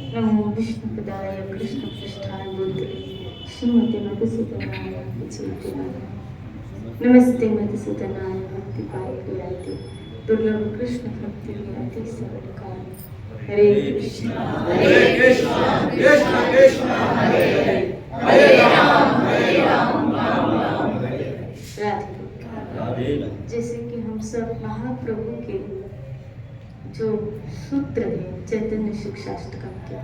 नमो विष्णुपदाय कृष्णपृष्ठाय भूतले श्रीमते मधुसूदनाय प्रचोदयाय नमस्ते मधुसूदनाय भक्तिपाय गुणाते दुर्लभ कृष्ण भक्ति विरति सरलकार हरे कृष्णा कृष्ण कृष्ण हरे हरे राम राम राम राधे। जैसे कि हम सब महाप्रभु के जो सूत्र है चैतन्य शिक्षाष्टकम के,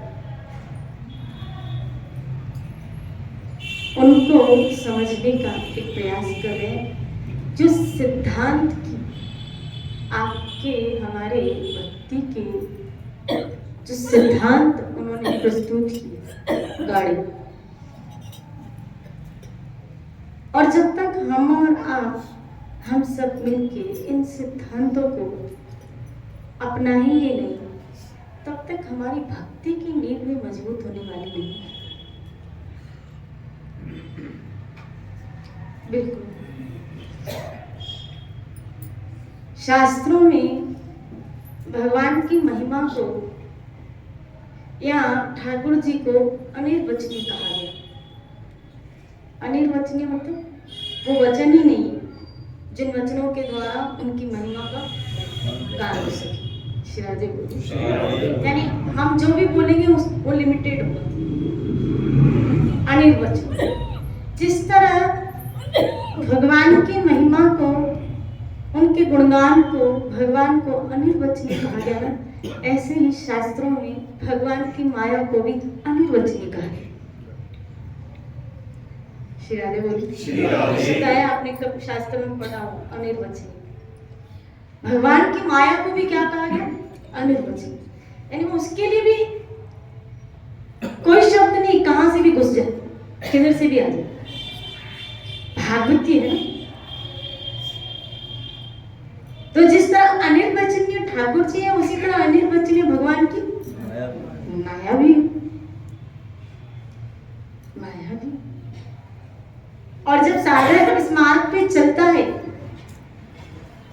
उनको समझने का एक प्रयास कर रहे हैं। जो सिद्धांत की आपके हमारे भक्ति के जो सिद्धांत उन्होंने प्रस्तुत किए गाड़ी, और जब तक हम और आप हम सब मिलके इन सिद्धांतों को अपनाएंगे नहीं, तब तक हमारी भक्ति की नींव भी मजबूत होने वाली नहीं है। बिल्कुल शास्त्रों में भगवान की महिमा को या ठाकुर जी को अनिर्वचनीय कहा गया। अनिर्वचनीय मतलब वो वचन ही नहीं है जिन वचनों के द्वारा उनकी महिमा का गान हो सके। शिराजे बोले यानी हम जो भी बोलेंगे वो लिमिटेड होगा, अनिर्वचनीय। जिस तरह भगवान की महिमा को, उनके गुणगान को भगवान को अनिर्वचनीय कहा गया ना, ऐसे ही शास्त्रों में भगवान की माया को भी अनिर्वचनीय कहा गया। श्रीराधे बोली बताया आपने कब शास्त्र में पढ़ा हो, अनिर्वचनीय। भगवान की माया को भी क्या कहा गया? अनिर्वचनीय। यानी उसके लिए भी कोई शब्द नहीं, कहां से भी घुस जाए, किधर से भी आ जाए। भागवती है। तो जिस तरह अनिर्वचनीय ठाकुर जी है, उसी तरह अनिर्वचनीय भगवान की माया भी, माया भी। और जब साधक इस मार्ग पे चलता है,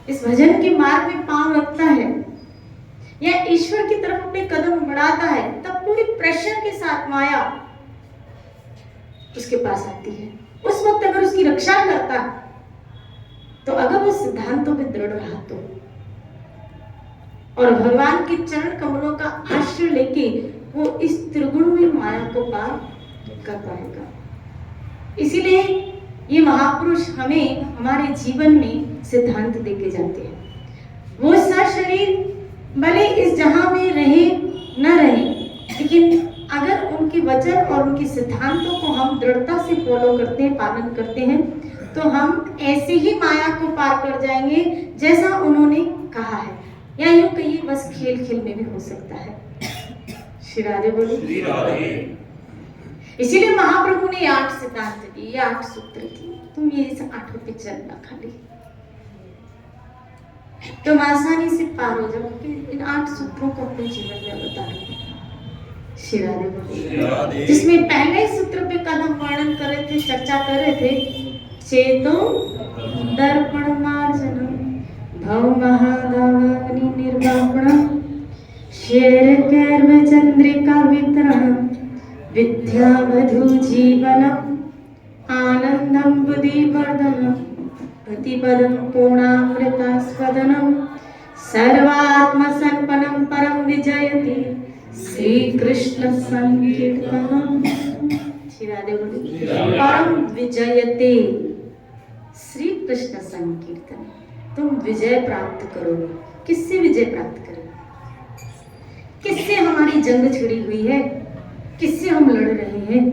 इस भजन के मार्ग में पांव रखता है या ईश्वर की तरफ अपने कदम बढ़ाता है, तब पूरी प्रेशर के साथ माया उसके पास आती है। उस वक्त अगर उसकी रक्षा करता, तो अगर वो सिद्धांतों पे दृढ़ रहा तो, और भगवान के चरण कमलों का आश्रय लेके वो इस त्रिगुणमयी माया को पार कर पाएगा। इसीलिए ये महापुरुष हमें हमारे जीवन में सिद्धांत देके जाते हैं। वो सशरीर भले इस जहां में रहे न रहे, लेकिन अगर उनके वचन और उनके सिद्धांतों को हम दृढ़ता से फॉलो करते हैं, पालन करते हैं, तो हम ऐसे ही माया को पार कर जाएंगे जैसा उन्होंने कहा है। या यूं कहिए बस खेल खेल में भी हो सकता है। श्री राधे बोले। इसीलिए महाप्रभु ने 8 सिद्धांत दिए, 8 सूत्र दिए। तुम ये 8 पे चलना खाली, तुम आसानी से पार हो जाओगे। इन 8 सूत्रों को अपने जीवन में उतारो। श्री राधे बोले। जिसमें पहले सूत्र पे कल हम वर्णन कर रहे थे, चर्चा कर रहे थे, चेतो दर्पण मार्जनम भव महादावाग्नि निर्वापणम शेर कैर्व चंद्रिका वितरणम विद्या वधु जीवनम आनंदम बुद्धि वर्धनम प्रतिपदम पूर्णामृतास्पदनम सर्वात्म संपन्नम परम विजयति श्री कृष्ण संकीर्तनम। श्री राधे बोली। परम विजयते श्री कृष्ण संकीर्तन। तुम विजय प्राप्त करोगे। किससे विजय प्राप्त करोगे? किससे हमारी जंग छिड़ी हुई है, किससे हम लड़ रहे हैं,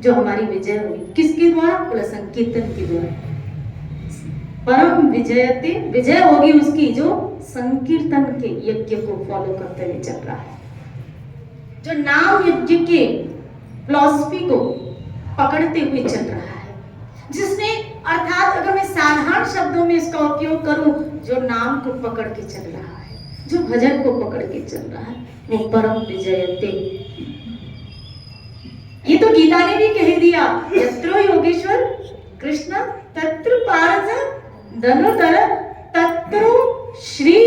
जो हमारी विजय हुई, किसके द्वारा? कुल संकीर्तन के द्वारा। परम विजयते, विजय होगी उसकी जो संकीर्तन के यज्ञ को फॉलो करते हुए चल रहा है, जो नाम यज्ञ के फिलॉसफी को पकड़ते हुए चल रहा है, जिसने, अर्थात अगर मैं साधारण शब्दों में इसका उपयोग करूं, जो नाम को पकड़ के चल रहा है, जो भजन को पकड़ के चल रहा है, वो परम विजयते। ये तो गीता ने भी कह दिया, यत्रो योगेश्वर कृष्ण तत्र पार्थ धनुधर तत्रो श्री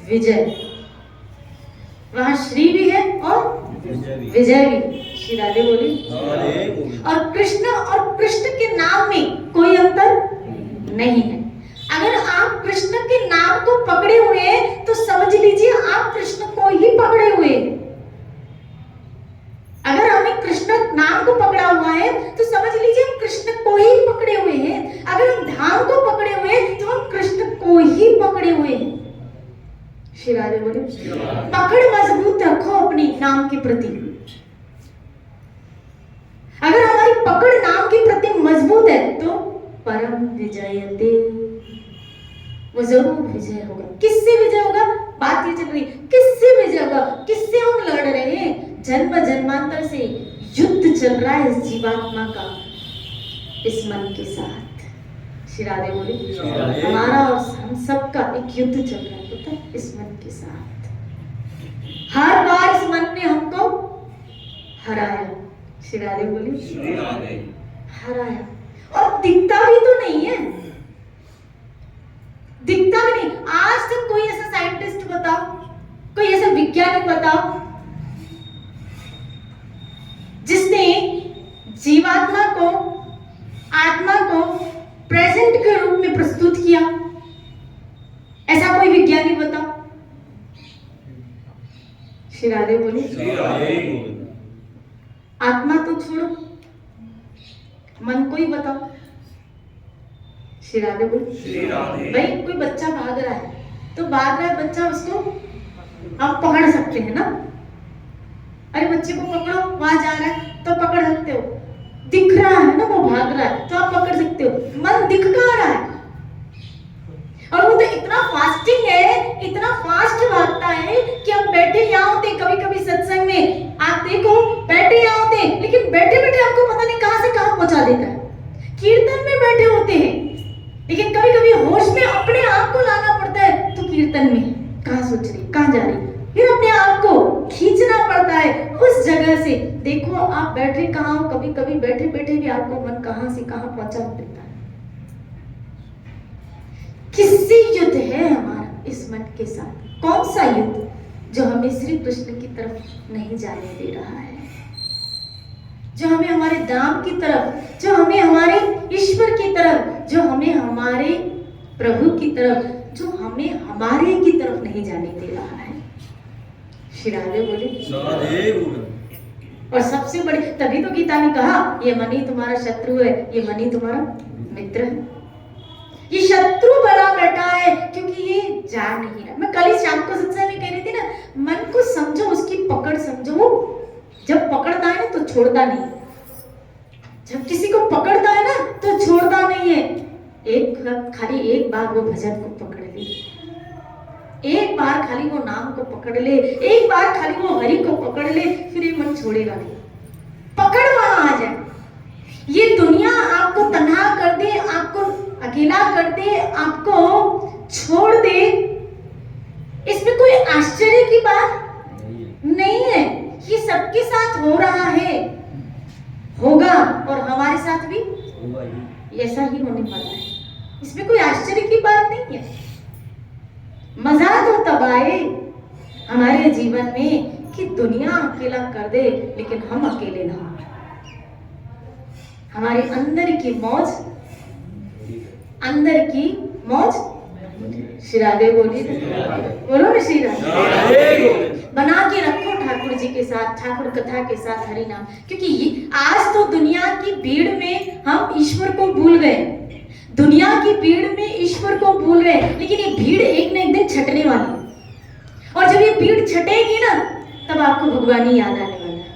विजय। वहां श्री भी है और विजय भी। श्री राधे बोली। और कृष्ण के नाम में कोई अंतर नहीं है। अगर आप कृष्ण के नाम को पकड़े हुए हैं तो समझ लीजिए आप कृष्ण को ही पकड़े हुए हैं। अगर हमें कृष्ण नाम को पकड़ा हुआ है तो समझ लीजिए हम कृष्ण को ही पकड़े हुए हैं। अगर हम धाम को पकड़े हुए हैं तो हम कृष्ण को ही पकड़े हुए हैं। श्री राधे बोले। पकड़ मजबूत रखो अपनी नाम के प्रति। अगर हमारी पकड़ नाम के प्रति मजबूत है तो परम विजयते, वो जरूर विजय होगा। किससे विजय होगा? बात ये चल रही, किससे विजय होगा? किससे हम लड़ रहे हैं? जन्म जन्मांतर से युद्ध चल रहा है इस जीवात्मा का, इस मन के साथ। श्री राधे बोले। हमारा और हम सबका एक युद्ध चल रहा है, पता है, इस मन के साथ। हर बार इस मन ने हमको हराया। श्री राधे बोली। हराया, और दिखता भी तो नहीं है, दिखता भी नहीं। आज तक कोई ऐसा साइंटिस्ट बताओ, कोई ऐसा विज्ञानिक बताओ जिसने जीवात्मा को, आत्मा को प्रेजेंट के रूप में प्रस्तुत किया। ऐसा कोई विज्ञानिक बताओ। श्री राधे बोली। आत्मा तो छोड़ो, मन को ही बताओ। श्री राधे बोली। भाई कोई बच्चा भाग रहा है तो भाग रहा है बच्चा, उसको आप पकड़ सकते हैं ना। अरे बच्चे को पकड़ो, वहां जा रहा है तो पकड़ सकते हो। दिख रहा है ना वो भाग रहा है तो आप पकड़ सकते हो। मन दिख कहाँ रहा है? और वो तो इतना फास्टिंग है, इतना फास्ट भागता है कि हम बैठे यहाँ होते कभी कभी सत्संग में, आप देखो बैठे यहाँ होते, लेकिन बैठे बैठे आपको पता नहीं कहाँ से कहाँ पहुंचा देता है। कीर्तन में बैठे होते हैं लेकिन कभी कभी होश में अपने आप को लाना पड़ता है, तो कीर्तन में कहाँ सोच रही, कहाँ जा रही, फिर अपने आप को खींचना पड़ता है उस जगह से। देखो आप बैठे कहाँ हो, कभी कभी बैठे बैठे भी आपको मन कहाँ से कहाँ पहुंचा देता है। किससे युद्ध है हमारा इस मन के साथ? कौन सा युद्ध? जो हमें श्री कृष्ण की तरफ नहीं जाने दे रहा है, जो हमें हमारे धाम की तरफ, जो हमें हमारे ईश्वर की तरफ, जो हमें हमारे प्रभु की तरफ, जो हमें हमारे की तरफ नहीं जाने दे रहा है। श्री राधे बोले। और सबसे बड़ी, तभी तो गीता ने कहा ये मन ही तुम्हारा शत्रु है, ये मन ही तुम्हारा मित्र है। ये शत्रु बना बैठा है क्योंकि ये जान नहीं रहा। मैं कल ही शाम को सत्संग में कह रही थी ना, मन को समझो, उसकी पकड़ समझो। जब पकड़ता है ना तो छोड़ता नहीं, जब किसी को पकड़ता है ना तो छोड़ता नहीं है। खाली एक बार वो भजन को पकड़ ले, एक बार खाली वो नाम को पकड़ ले, एक बार खाली वो हरि को पकड़ ले, फिर ये मन छोड़ेगा नहीं। पकड़ वहां आ जाए। ये दुनिया आपको तन्हा कर दे, आपको अकेला कर दे, आपको छोड़ दे, इसमें कोई आश्चर्य की बात नहीं है। ये सबके साथ हो रहा है, होगा, और हमारे साथ भी ऐसा ही होने वाला है। इसमें कोई आश्चर्य की बात नहीं है। मजा तो तब आए हमारे जीवन में कि दुनिया अकेला कर दे लेकिन हम अकेले ना। हमारे अंदर की मौज, अंदर की मौज। श्री राधे बोली, बोलो ना श्री राधे। बना के रखो ठाकुर जी के साथ, ठाकुर कथा के साथ हरि नाम। क्योंकि आज तो दुनिया की भीड़ में हम ईश्वर को भूल गए, दुनिया की भीड़ में ईश्वर को भूल गए। लेकिन ये भीड़ एक न एक दिन छटने वाली है, और जब ये भीड़ छटेगी ना तब आपको भगवान ही याद आने वाला है।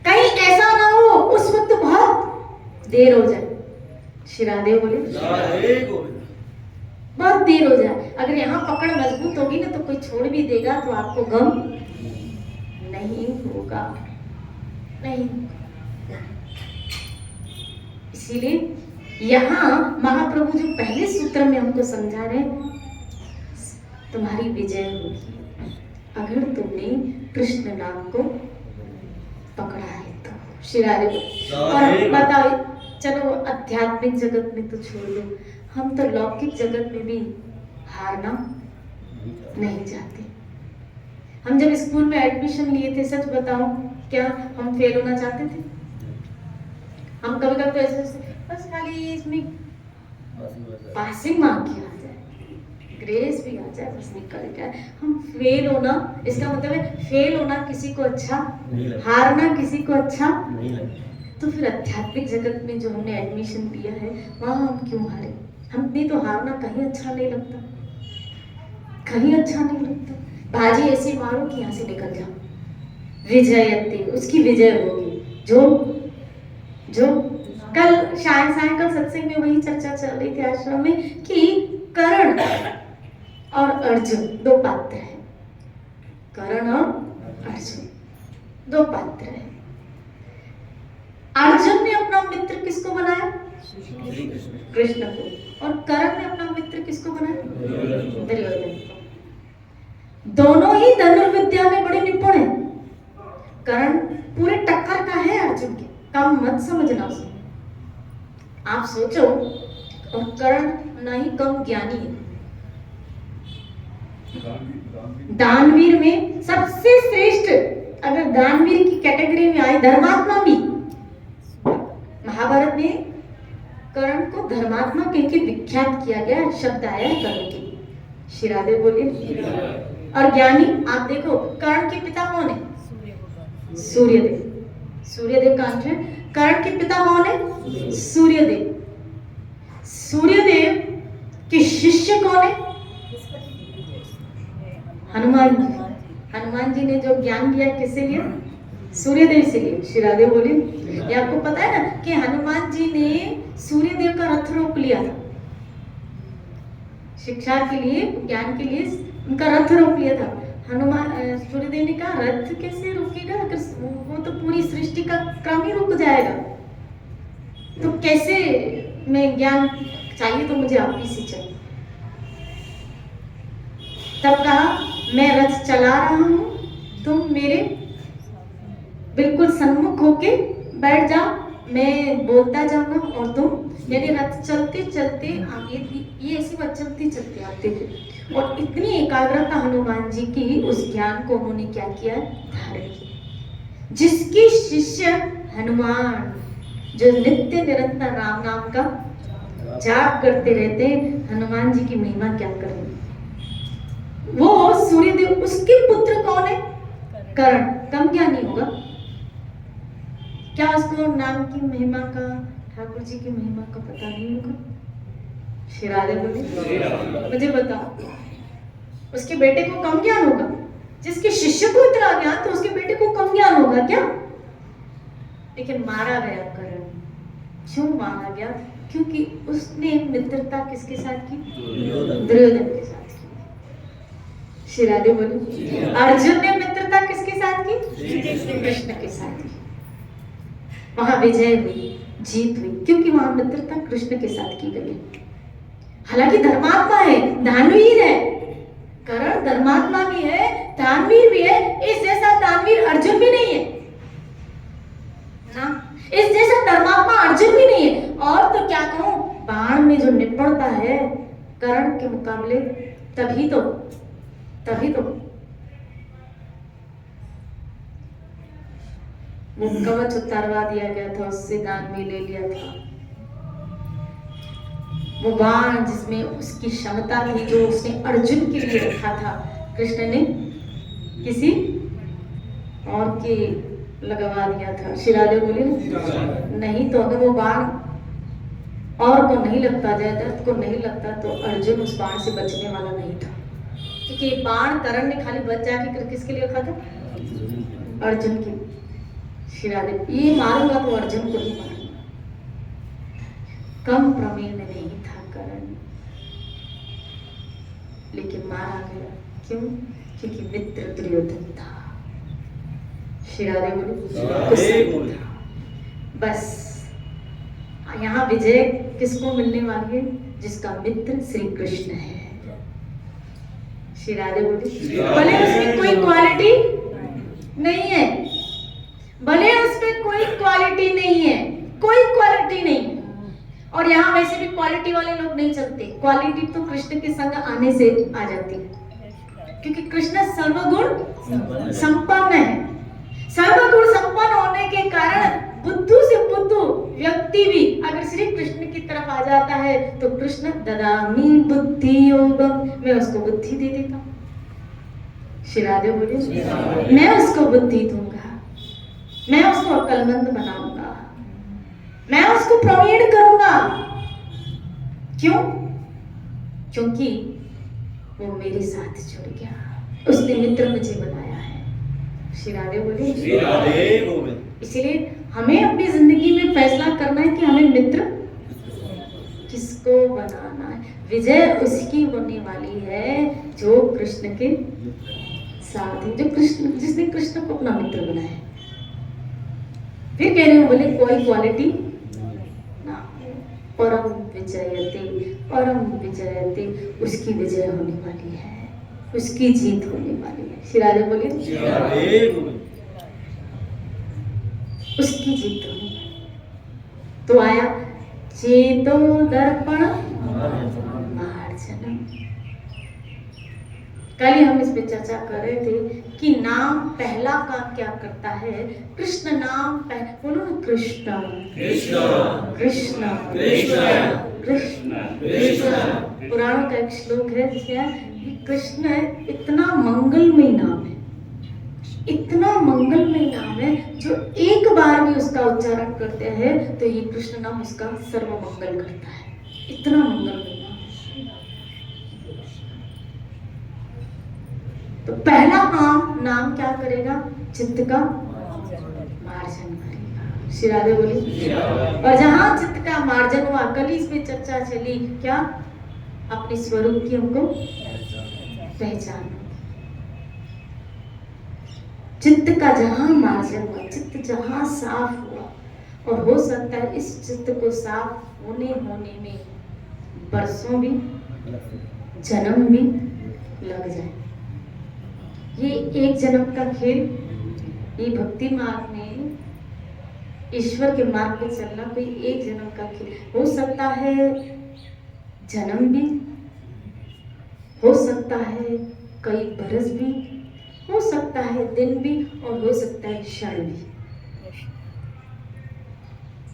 कहीं ऐसा ना हो उस वक्त बहुत देर हो जाए। श्री राधे बोले, बहुत देर हो जाए। अगर यहाँ पकड़ मजबूत होगी ना तो कोई छोड़ भी देगा तो आपको गम नहीं होगा, नहीं। इसीलिए यहाँ महाप्रभु जो पहले सूत्र में हमको समझा रहे, तुम्हारी विजय होगी अगर तुमने कृष्ण नाम को पकड़ा है तो। श्री राधे। और बताओ, चलो आध्यात्मिक जगत में तो छोड़ दो, हम तो लौकिक जगत में भी हारना नहीं चाहते। हम जब स्कूल में एडमिशन लिए थे, सच बताओ क्या हम फेल होना चाहते थे? हम कभी कभी तो ऐसे बस खाली इसमें पासिंग मार्क की आ जाए, ग्रेस भी आ जाए, बस निकल जाए। हम फेल होना, इसका मतलब है फेल होना किसी को अच्छा, हारना किसी को अच्छा नहीं लगता। तो फिर आध्यात्मिक जगत में जो हमने एडमिशन लिया है वहां हम क्यों हारे? हमने तो हारना कहीं अच्छा नहीं लगता, कहीं अच्छा नहीं लगता। बाजी ऐसी मारो कि यहाँ से निकल जाओ, विजयते, उसकी विजय होगी। जो जो कल शायद सायंकाल सत्संग में वही चर्चा चल रही थी आश्रम में कि कर्ण और अर्जुन दो पात्र हैं। कर्ण और अर्जुन दो पात्र हैं। अर्जुन ने अपना मित्र किसको बनाया? कृष्ण को। और कर्ण ने अपना मित्र किसको बनाया? दुर्योधन को। दोनों ही धनुर्विद्या में बड़े निपुण हैं। कर्ण पूरे टक्कर का है अर्जुन के, कम मत समझना उसको। आप सोचो, और कर्ण नहीं कम ज्ञानी है। दानवीर में सबसे श्रेष्ठ, अगर दानवीर की कैटेगरी में आए धर्मात्मा भी, महाभारत में कर्ण को धर्मात्मा के विख्यात किया गया, शब्द आया है कर्ण के। शिरादेव बोलिए। और ज्ञानी आप देखो, कर्ण के पिता कौन है? सूर्यदेव। सूर्यदेव का अंश है। कर्ण के पिता कौन है? सूर्यदेव। सूर्यदेव के शिष्य कौन है? हनुमान जी। हनुमान जी ने जो ज्ञान दिया किससे लिया? सूर्यदेव से लिया। शिरादेव बोलिए। ये आपको पता है ना कि हनुमान जी ने सूर्यदेव का रथ रोक लिया था, शिक्षा के लिए, ज्ञान के लिए उनका रथ रोक लिया था। हनुमान सूर्यदेव ने कहा रथ कैसे रुकेगा, अगर वो तो पूरी सृष्टि का क्रम ही रुक जाएगा, तो कैसे मैं ज्ञान चाहिए तो मुझे आप ही से चाहिए। तब कहा मैं रथ चला रहा हूं, तुम मेरे बिल्कुल सन्मुख होके बैठ जाओ, मैं बोलता जाऊंगा और तुम, यानी रथ चलते चलते आगे ये ऐसी बात चलते चलते आते थे। और इतनी एकाग्रता हनुमान जी की, उस ज्ञान को उन्होंने क्या किया? धारण किया। जिसके शिष्य हनुमान, जो नित्य निरंतर राम नाम का जाप करते रहते, हनुमान जी की महिमा क्या करें। वो सूर्यदेव, उसके पुत्र कौन है? कर्ण। कम ज्ञानी होगा क्या? उसको नाम की महिमा का, ठाकुर जी की महिमा का पता नहीं होगा? शिरादेव बोले। मुझे बताओ, उसके बेटे को कम ज्ञान होगा? जिसके शिष्य को इतना ज्ञान, तो उसके बेटे को कम ज्ञान होगा क्या? लेकिन मारा गया कर्ण। क्यों मारा गया? क्योंकि उसने मित्रता किसके साथ की? दुर्योधन के साथ की। शिरादेव बोले। अर्जुन ने मित्रता किसके साथ की? कृष्ण के साथ की। वहां विजय हुई, जीत हुई, क्योंकि वहां मित्रता कृष्ण के साथ की गई। हालांकि धर्मात्मा है, दानवीर है, कर्ण धर्मात्मा भी है, दानवीर भी है। इस जैसा दानवीर अर्जुन भी नहीं है ना, इस जैसा धर्मात्मा अर्जुन भी नहीं है। और तो क्या कहूं, बाण में जो निपुणता है कर्ण के मुकाबले, तभी तो वो कवच उतारवा दिया गया था, उससे दान भी ले लिया था। वो बाण जिसमें उसकी क्षमता थी, जो उसने अर्जुन के लिए रखा था, कृष्ण ने किसी और के लगवा दिया था। शिरादेव बोले नहीं, तो अगर वो बाण और को नहीं लगता, जयद्रथ को नहीं लगता, तो अर्जुन उस बाण से बचने वाला नहीं था। क्योंकि बाण कर्ण ने खाली बच जाके किसके लिए रखा था? अर्जुन के। शिरादेव, ये मारूंगा तो अर्जुन को ही मारूंगा। कम प्रमेय में नहीं था कर्ण, लेकिन मारा गया। क्यों? क्योंकि मित्र दुर्योधन था। शिरादेव बोले बस यहाँ विजय किसको मिलने वाली है? जिसका मित्र श्री कृष्ण है। शिरादेव बोले भले उसमें कोई क्वालिटी नहीं है, भले उसमें कोई क्वालिटी नहीं है, कोई क्वालिटी नहीं। और यहाँ वैसे भी क्वालिटी वाले लोग नहीं चलते, क्वालिटी तो कृष्ण के संग आने से आ जाती है, क्योंकि कृष्ण सर्वगुण संपन्न है। सर्वगुण संपन्न होने के कारण बुद्धू से बुद्धू व्यक्ति भी अगर श्री कृष्ण की तरफ आ जाता है तो कृष्ण ददामि बुद्धि योगम, मैं उसको बुद्धि दे देता हूँ। श्री राधे बोले, मैं उसको बुद्धि दूंगा, मैं उसको अक्लमंद बनाऊंगा, मैं उसको प्रवीण करूंगा। क्यों? क्योंकि वो मेरे साथ जुड़ गया, उसने मित्र मुझे बनाया है। श्री राधे बोले, श्री राधे बोले। इसलिए हमें अपनी जिंदगी में फैसला करना है कि हमें मित्र किसको बनाना है। विजय उसकी होने वाली है जो कृष्ण के साथ है, जो कृष्ण, जिसने कृष्ण को अपना मित्र बनाया है। फिर कह रहे हो बोले कोई क्वालिटी ना, परम विजयते, परम विजयते, उसकी विजय होने वाली है, उसकी जीत होने वाली है। श्री राधे बोले, उसकी जीत होने वाली। तो आया चेतो दर्पण मार्जनम। कल ही हम इस पे चर्चा कर रहे थे कि नाम पहला काम क्या करता है। कृष्ण नाम बोलो ना, कृष्ण कृष्ण कृष्ण कृष्ण कृष्ण कृष्ण। पुराणों का एक श्लोक है जिसमें कृष्ण इतना मंगलमय नाम है, इतना मंगलमय नाम है, जो एक बार भी उसका उच्चारण करते हैं तो ये कृष्ण नाम उसका सर्व मंगल करता है। इतना मंगलमय नाम। तो पहला नाम क्या करेगा? चित्त का मार्जन करेगा। श्री राधे बोली। और जहां चित्त का मार्जन हुआ, कल ही इसमें चर्चा चली, क्या? अपने स्वरूप की हमको पहचान। चित्त का जहां मार्जन हुआ, चित्त जहां साफ हुआ, और हो सकता है इस चित्त को साफ होने में बरसों भी, जन्म भी लग जाए। ये एक जन्म का खेल, ये भक्ति मार्ग में, ईश्वर के मार्ग में चलना कोई एक जन्म का खेल। हो सकता है जन्म भी, हो सकता है कई बरस भी, हो सकता है दिन भी, और हो सकता है क्षण भी,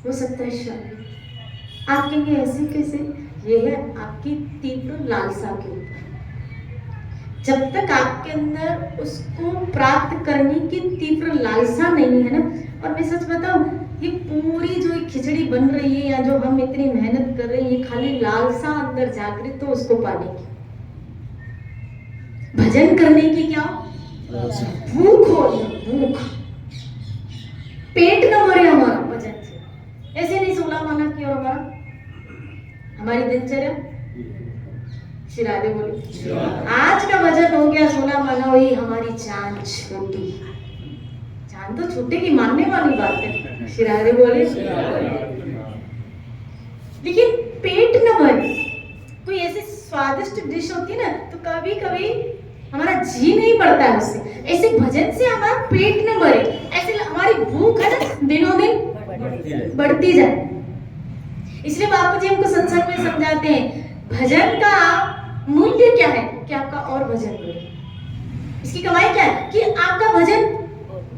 हो सकता है क्षण भी। आप कहेंगे ऐसे कैसे? ये है आपकी तीव्र लालसा के ऊपर। जब तक आपके अंदर उसको प्राप्त करने की तीव्र लालसा नहीं है ना, और मैं सच बताऊं, ये पूरी जो खिचड़ी बन रही है या जो हम इतनी मेहनत कर रहे हैं, ये खाली लालसा अंदर जागृत हो उसको पाने की, भजन करने की क्या भूख हो, भूख। पेट न भरे हमारा भजन से। ऐसे नहीं 16 माना की और हमारी दिनचर्या। श्री राधे बोली, आज का भजन हो गया 16 माना, हुई हमारी जान छूटी। जान तो छूटेगी, मानने वाली बात है। श्री राधे बोले। लेकिन पेट न भरे, कोई ऐसी स्वादिष्ट डिश होती ना, तो कभी कभी हमारा जी नहीं पड़ता है उससे। ऐसे भजन से हमारा पेट न भरे, ऐसे हमारी भूख है ना दिनों दिन बढ़ती जाए। इसलिए बापू जी हमको सत्संग में समझाते हैं, भजन का मूल्य क्या है कि आपका और भजन बढ़े। इसकी कमाई क्या है कि आपका भजन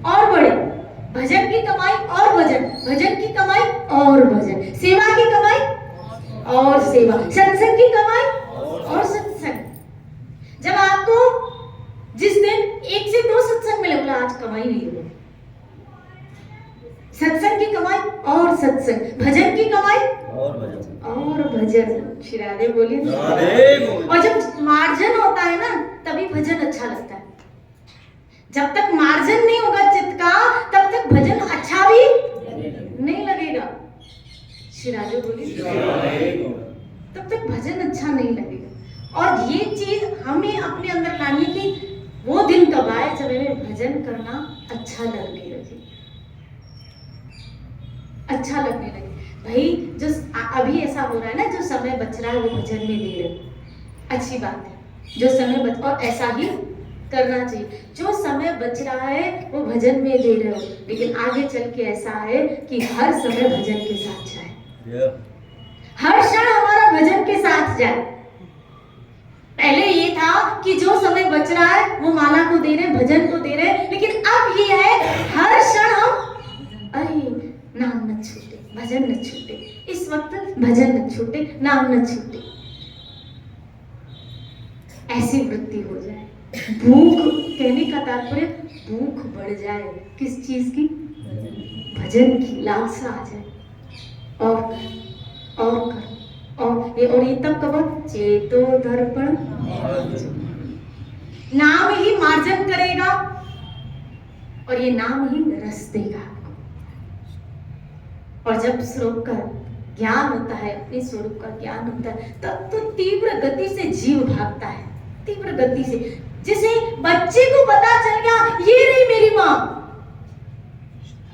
और बढ़े। भजन की कमाई और भजन, भजन की कमाई और भजन, सेवा की कमाई और सेवा, सत्संग की कमाई और सत्संग। जब आपको जिस दिन 1 से 2 सत्संग मिले, बोला आज कमाई नहीं हुई। सत्संग की कमाई और सत्संग, भजन की कमाई और भजन। श्री राधे बोलिए। और जब मार्जन होता है ना, तभी भजन अच्छा लगता है। जब तक मार्जन नहीं होगा चित्त का, तब तक भजन अच्छा भी नहीं लगेगा। श्री राधे बोलिए। तब तक भजन अच्छा नहीं लगेगा। और ये चीज हमें अपने अंदर लानी कि वो दिन कब आए जब हमें भजन करना अच्छा लगने लगे, अच्छा लगने लगे। भाई जो अभी ऐसा हो रहा है ना, जो समय बच रहा है वो भजन में दे रहे, अच्छी बात है। जो समय बच, और ऐसा ही करना चाहिए। जो समय बच रहा है वो भजन में दे रहे हो, लेकिन आगे चल के ऐसा है कि हर समय भजन के साथ जाए, हर क्षण हमारा भजन के साथ जाए। पहले ये था कि जो समय बच रहा है वो माला को दे रहे, भजन को दे रहे, लेकिन अब ये है हर क्षण हम अरे नाम न छूटे, भजन न छूटे, इस वक्त भजन न छूटे, नाम न छूटे, ऐसी वृत्ति हो जाए। भूख, कहने का तात्पर्य भूख बढ़ जाए, किस चीज की? भजन की लालसा आ जाए, और कर, और कर, और ये तब कब? चेतो दर्पण नाम ही मार्जन करेगा, और ये नाम ही रस देगा आपको। और जब स्वरूप का ज्ञान होता है, अपने स्वरूप का ज्ञान होता है, तब तो तीव्र गति से जीव भागता है, तीव्र गति से। जिसे बच्चे को पता चल गया ये रही मेरी माँ,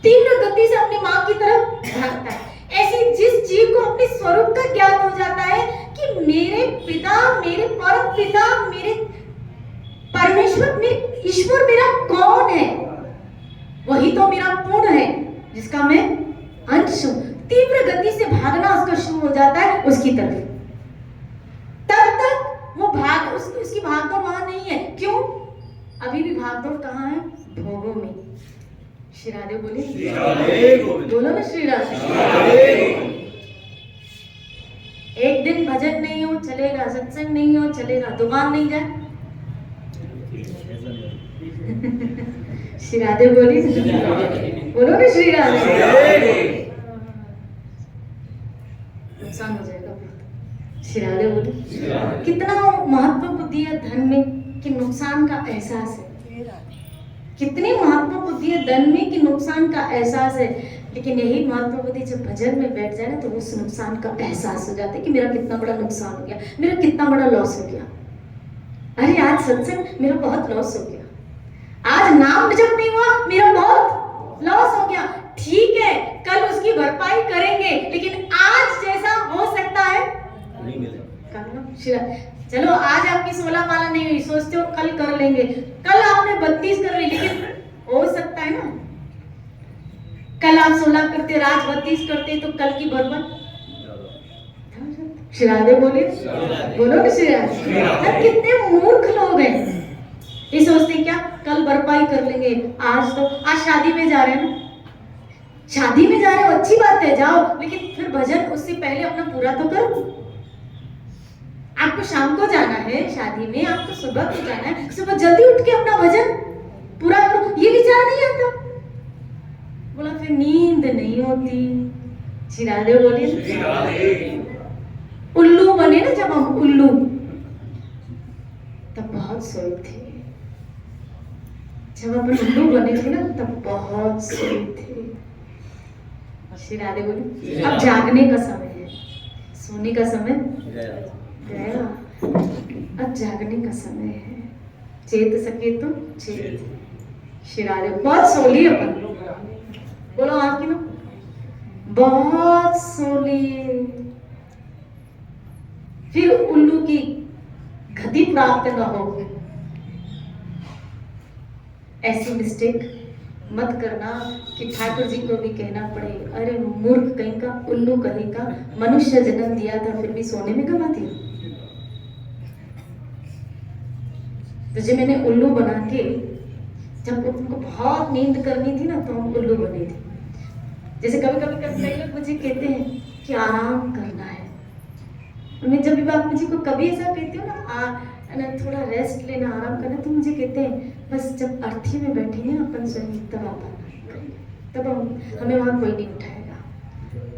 तीव्र गति से अपनी माँ की तरफ भागता है। ऐसे जिस जीव को अपने स्वरूप का ज्ञान हो जाता है कि मेरे पिता, मेरे परम पिता, मेरे परमेश्वर, मेरे ईश्वर मेरा कौन है, वही तो मेरा पूर्ण है, जिसका मैं अंश हूं। तीव्र गति से भागना उसका शुरू हो जाता है उसकी तरफ। तब तक वो उसकी भागदौड़ वहां नहीं है। क्यों? अभी भी भागदौड़ कहाँ है? भोगों में। श्री राधे बोले, बोलो ना श्री राधे। एक दिन भजन नहीं हो चलेगा, सत्संग नहीं हो चलेगा, दुकान नहीं जाए श्री राधे बोली, बोलो ना श्री राधे। नुकसान हो जाएगा। श्री राधे बोली, कितना महत्व बुद्धि है धन में कि नुकसान का एहसास है, कितनी महत्व बुद्धि है धन में कि नुकसान का एहसास है। लेकिन यही महत्व बुद्धि जब भजन में बैठ जाए ना, तो उस नुकसान का एहसास हो जाता है कि मेरा कितना बड़ा नुकसान हो गया, मेरा कितना बड़ा लॉस हो गया। अरे आज सत्संग मेरा बहुत लॉस हो गया, आज नाम जब नहीं हुआ मेरा बहुत लॉस हो गया। ठीक है, कल उसकी भरपाई करेंगे, लेकिन आज जैसा हो सकता है नहीं मिलेगा। चलो आज आपकी 16 माला नहीं हुई, सोचते हो कल कर लेंगे, कल आपने 32 कर ली, लेकिन हो सकता है ना कल आप 16 करते, आज 32 करते, तो कल की भरपाई। श्री राधे बोले, बोलो ना श्री राधे। कितने मूर्ख लोग हैं, ये सोचते क्या कल भरपाई कर लेंगे। आज शादी में जा रहे हैं ना, शादी में जा रहे हो अच्छी बात है, जाओ, लेकिन फिर भजन उससे पहले अपना पूरा तो करो। आपको शाम को जाना है शादी में, आपको सुबह को जाना है, सुबह जल्दी उठ के अपना भजन पूरा करो। ये विचार नहीं आता, बोला फिर नींद नहीं होती। श्री राधे बोलिए, उल्लू बने ना जब हम, उल्लू तब बहुत सोए थे, जब अपन उल्लू बने थे ना तब बहुत सोए थे। श्री राधे बोली, अब जागने का समय है, सोने का समय गया, अब जागने का समय है। चेत सके तो चेत। श्री राधे, बहुत सोली अपन, बोलो आपकी ना, बहुत सोली, फिर उल्लू की गति प्राप्त न हो। ऐसी मिस्टेक मत करना कि ठाकुर जी को भी कहना पड़े, अरे मूर्ख कहीं का, उल्लू कहीं का, मनुष्य जन्म दिया था फिर भी सोने में गवा दिया। तुझे मैंने उल्लू बना के, जब उनको बहुत नींद करनी थी ना तो हम उल्लू बने थे। जैसे कभी कभी कई लोग मुझे कहते हैं कि आराम करना है, मैं जब भी आप मुझे को कभी ऐसा कहती हूँ ना, थोड़ा रेस्ट लेना, आराम करना, तो मुझे कहते हैं बस जब अर्थी में बैठेंगे ना अपन सोएंगे तब आप आराम करेंगे, तब हमें वहाँ कोई नहीं उठाएगा।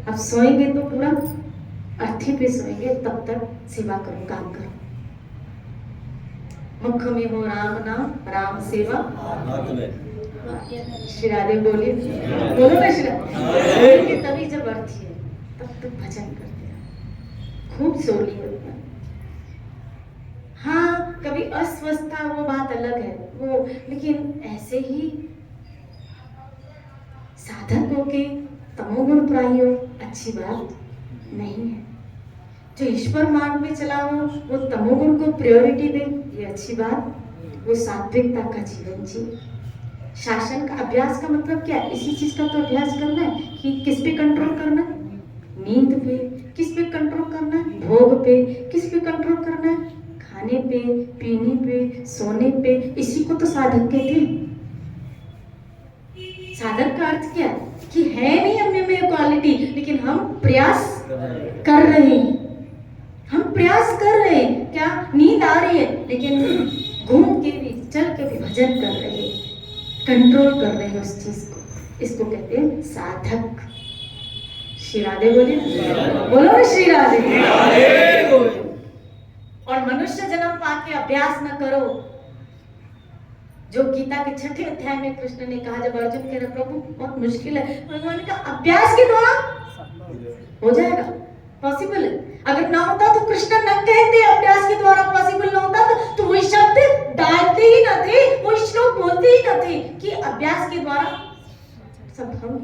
अब सोएंगे तो पूरा अर्थी पे सोएंगे, तब तक सेवा करो, काम करो। मुख में हो राम नाम, राम सेवा। श्री राधे बोलिए, बोलो ना श्री राधे। तभी जब अर्थी है तब तक भजन करते हैं, खूब सोली है। हाँ, कभी अस्वस्थता वो बात अलग है वो, लेकिन ऐसे ही साधक होके तमोगुण प्रायी हो अच्छी बात नहीं है। जो ईश्वर मार्ग में चला हो वो तमोगुण को प्रायोरिटी दे, ये अच्छी बात। वो सात्विकता का जीवन जी। शासन का अभ्यास का मतलब क्या है? इसी चीज का तो अभ्यास करना है कि किस पे कंट्रोल करना है, नींद पे, किस पे कंट्रोल करना है, भोग पे, किस पे कंट्रोल करना है, खाने पे, पीने पे, सोने पे, इसी को तो साधक कहते हैं। साधक का अर्थ क्या है कि है नहीं हम में क्वालिटी, लेकिन हम प्रयास कर रहे हैं। हम प्रयास कर रहे हैं, क्या नींद आ रही है लेकिन घूम के भी, चल के भी भजन कर रहे हैं, कंट्रोल कर रहे हैं उस चीज को। इसको कहते हैं साधक। श्री राधे बोले, बोलो श्री राधे। और मनुष्य जन्म पाके अभ्यास न करो, जो गीता के 6ठे अध्याय में कृष्ण ने कहा, जब अर्जुन कह रहे प्रभु बहुत मुश्किल है, भगवान ने कहा अभ्यास के द्वारा हो जाएगा, पॉसिबल है। अगर ना होता तो कृष्ण न कहते अभ्यास के द्वारा पॉसिबल ना होता तो वही शब्द डालते ही न थे, वही श्लोक बोलते ही न थे कि अभ्यास के द्वारा संभव।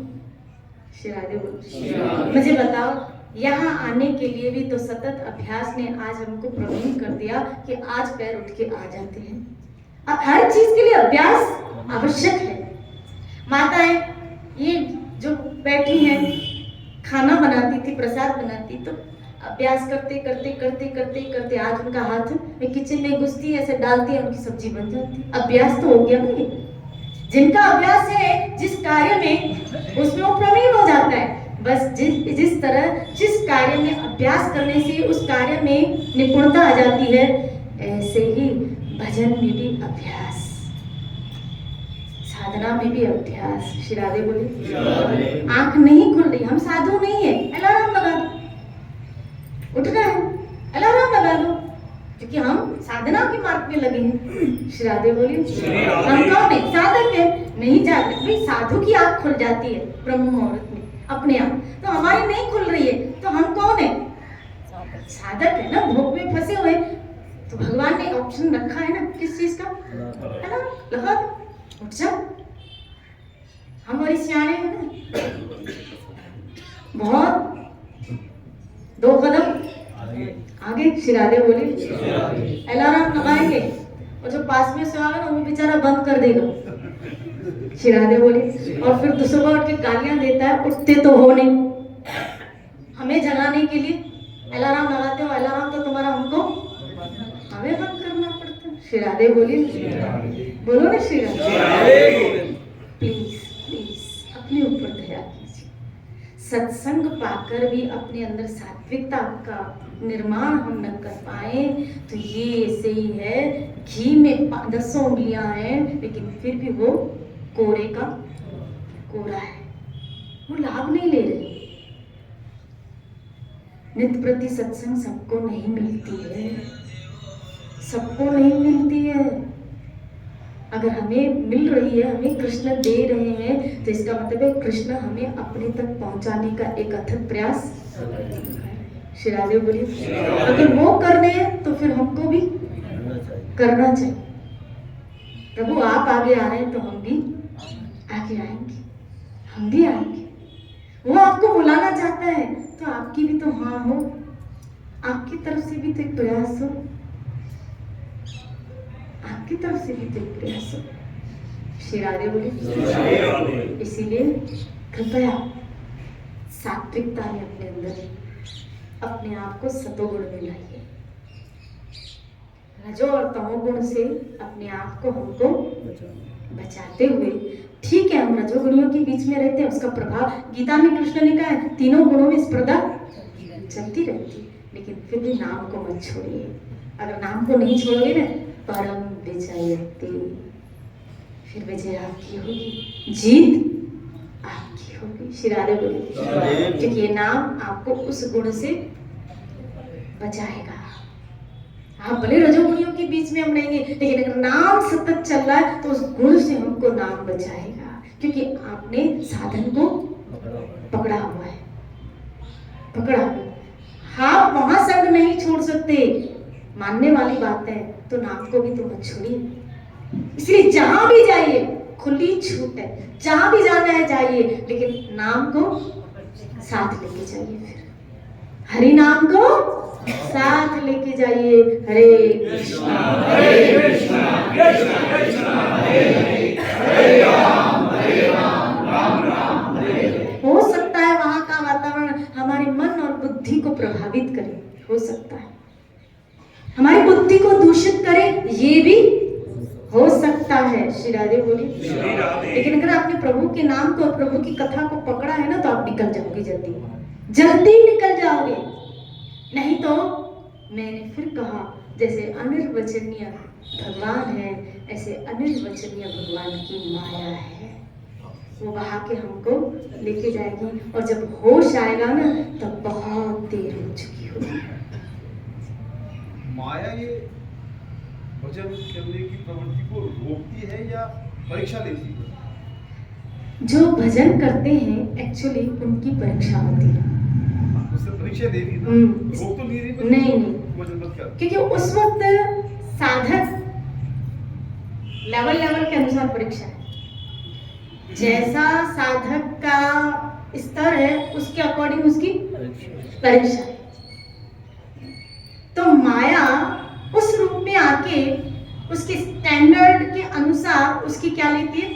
श्री राधे बोल। मुझे बताओ, यहाँ आने के लिए भी तो सतत अभ्यास ने आज हमको प्रवीण कर दिया कि आज पैर उठ के आ जाते हैं। अब हर चीज के लिए अभ्यास आवश्यक है। माताएं ये जो बैठी हैं, खाना बनाती थी, प्रसाद बनाती, तो अभ्यास करते करते करते करते करते आज उनका हाथ में किचन में घुसती है, ऐसे डालती है, उनकी सब्जी बन जाती। अभ्यास तो हो गया ना। जिनका अभ्यास है जिस कार्य में, उसमें वो प्रवीण हो जाता है। बस जिस तरह जिस कार्य में अभ्यास करने से उस कार्य में निपुणता आ जाती है, ऐसे ही भजन में भी अभ्यास, साधना में भी अभ्यास। श्री राधे बोले। आंख नहीं खुल रही, हम साधु नहीं है, अलार्म लगा दो, उठना है अलार्म लगा दो, क्योंकि हम साधना के मार्ग में लगे हैं। श्री राधे बोलिए। हम कौन है? साधक है, नहीं जागृत। भाई साधु की आंख खुल जाती है ब्रह्म मुहूर्त में अपने आप, तो हमारी नहीं खुल रही है, तो हम कौन है? साधक है ना। भोग में फंसे हुए, तो भगवान ने ऑप्शन रखा है ना, किस चीज का? अलार्म लगा दो, उठ जाओ। हमारी सियाने हैं ना, बहुत 2 कदम आगे। श्री राधे बोली। अलार्म लगाएंगे और जो पास में सोया ना वो बेचारा बंद कर देगा। श्री राधे बोली। और फिर सुबह उठ के गालियां देता है, उठते तो हो नहीं। हमें जगाने के लिए अलार्म लगाते हो, अलार्म तो तुम्हारा हमको हमें बंद करना पड़ता है। श्री राधे बोली। बोलो ना श्री राधे। प्लीज प्लीज अपने ऊपर दया कीजिए। सत्संग पाकर भी अपने अंदर सात्विकता का निर्माण हम न कर पाए तो ये ऐसे ही है, घी में 10 उंगलियां हैं लेकिन फिर भी वो कोरे का कोरा है, वो लाभ नहीं ले रहे। नित्य प्रति सत्संग सबको नहीं मिलती है, सबको नहीं मिलती है। अगर हमें मिल रही है, हमें कृष्ण दे रहे हैं, तो इसका मतलब है कृष्ण हमें अपने तक पहुंचाने का एक अथक प्रयास। श्री राधे बोलिए। अगर वो कर रहे हैं तो फिर हमको भी करना चाहिए। प्रभु आप आगे आ रहे हैं तो हम भी आगे आएंगे, हम भी आएंगे। वो आपको बुलाना चाहता है तो आपकी भी तो हाँ हो, आपकी तरफ से भी तो एक प्रयास हो, आपकी तरफ से भी तो एक प्रयास हो। श्री राधे बोलिए। इसीलिए कृपया सात्विकता में अपने अंदर अपने आप को सतोगुण में लाइए। रजो और तमोगुण से अपने आप को हमको बचाते हुए, ठीक है हम रजोगुणियों के बीच में रहते हैं, उसका प्रभाव गीता में कृष्ण ने कहा है, तीनों गुणों में स्पर्धा चलती रहती, लेकिन फिर भी नाम को मत छोड़िए। अगर नाम को नहीं छोड़ोगे ना, परम विजयते, फिर विजय आपकी होगी, जीत आपकी होगी। श्री राधे बोली। क्योंकि ये नाम आपको उस गुण से बचाएगा। आप भले रजोगुणियों के बीच में हम रहेंगे, लेकिन अगर नाम सतत चल रहा है तो उस गुण से हमको नाम बचाएगा, क्योंकि आपने साधन को पकड़ा हुआ है, पकड़ा हुआ। आप महासंग नहीं छोड़ सकते, मानने वाली बात है, तो नाम को भी तो मत छोड़िए। इसलिए जहां भी जाइए खुली छूट है, जहां भी जाना है जाइए, लेकिन नाम को साथ लेके जाइए। फिर हरि नाम को साथ लेके जाइए। हरे कृष्णा कृष्णा कृष्णा हरे हरे, हरे राम राम राम हरे हरे। हो सकता है वहां का वातावरण हमारे मन और बुद्धि को प्रभावित करे, हो सकता है, हमारी बुद्धि को दूषित करे, ये भी हो सकता है। श्री राधे बोलिए। लेकिन अगर आपने प्रभु के नाम को, प्रभु की कथा को पकड़ा है ना, तो आप निकल जाओगे, जल्दी जल्दी निकल जाओगे। नहीं तो मैंने फिर कहा, जैसे अनिर्वचनीय भगवान है, ऐसे अनिर्वचनीय भगवान की माया है। वो बहा के हमको लेके जाएगी, और जब होश आएगा ना, तब बहुत देर हो चुकी होगी। माया ये भजन करने की प्रवृत्ति को रोकती है या परीक्षा लेती है? जो भजन करते हैं एक्चुअली उनकी परीक्षा होती है। उससे परीक्षा दे दी ना, रोक तो नहीं रही। नहीं भजन मत कर, क्योंकि उस वक्त साधक लेवल के अनुसार परीक्षा है। जैसा साधक का स्तर है, उसके अकॉर्डिंग उसकी परीक्षा है। तो माया उस रूप में आके उसके स्टैंडर्ड के अनुसार उसकी क्या लेती है?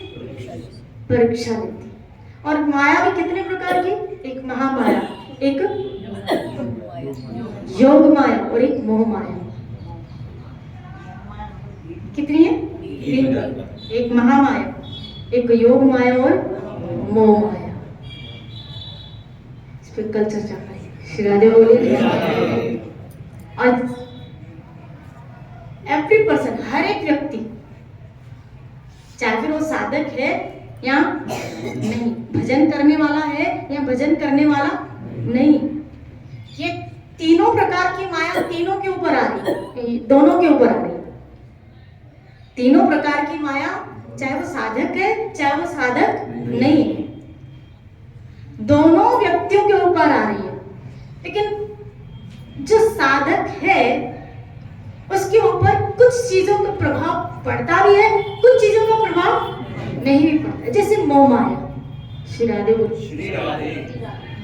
परीक्षा लेती है। और माया भी कितने प्रकार की? एक महामाया, एक योग माया और एक मोह माया। कितनी है? तीन। एक महामाया, एक योग माया और मोह माया। इस पर कल चर्चा करेंगे। श्री राधे बोलिए। और एवरी पर्सन, हर एक व्यक्ति, चाहे फिर वो साधक है या नहीं, भजन करने वाला है या भजन करने वाला नहीं, ये तीनों प्रकार की माया तीनों के ऊपर आ रही है, दोनों के ऊपर आ रही है। तीनों प्रकार की माया, चाहे वो साधक है चाहे वो साधक नहीं है, दोनों व्यक्तियों के ऊपर आ रही है। लेकिन जो साधक है उसके ऊपर कुछ चीजों का प्रभाव पड़ता भी है, कुछ चीजों का प्रभाव नहीं भी पड़ता। जैसे मोह माया। श्री राधे बोलिए।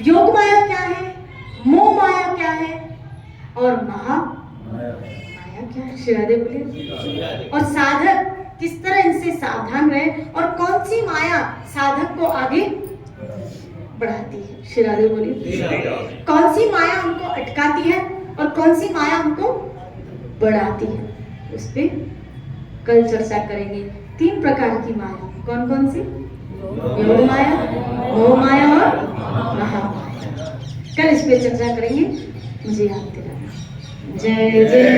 योग माया क्या है, मोह माया क्या है, और महा माया क्या है? श्री राधे बोलिए। और साधक किस तरह इनसे सावधान रहे, और कौन सी माया साधक को आगे बढ़ाती है? श्री राधे बोलिए। कौन सी माया हमको अटकाती है और कौन सी माया हमको बढ़ाती है, उस पे कल चर्चा करेंगे। तीन प्रकार की माया, कौन कौन सी? योग माया, मोह माया और महामाया। कल इस पे चर्चा करेंगे। मुझे याद दिलाना। जय जय।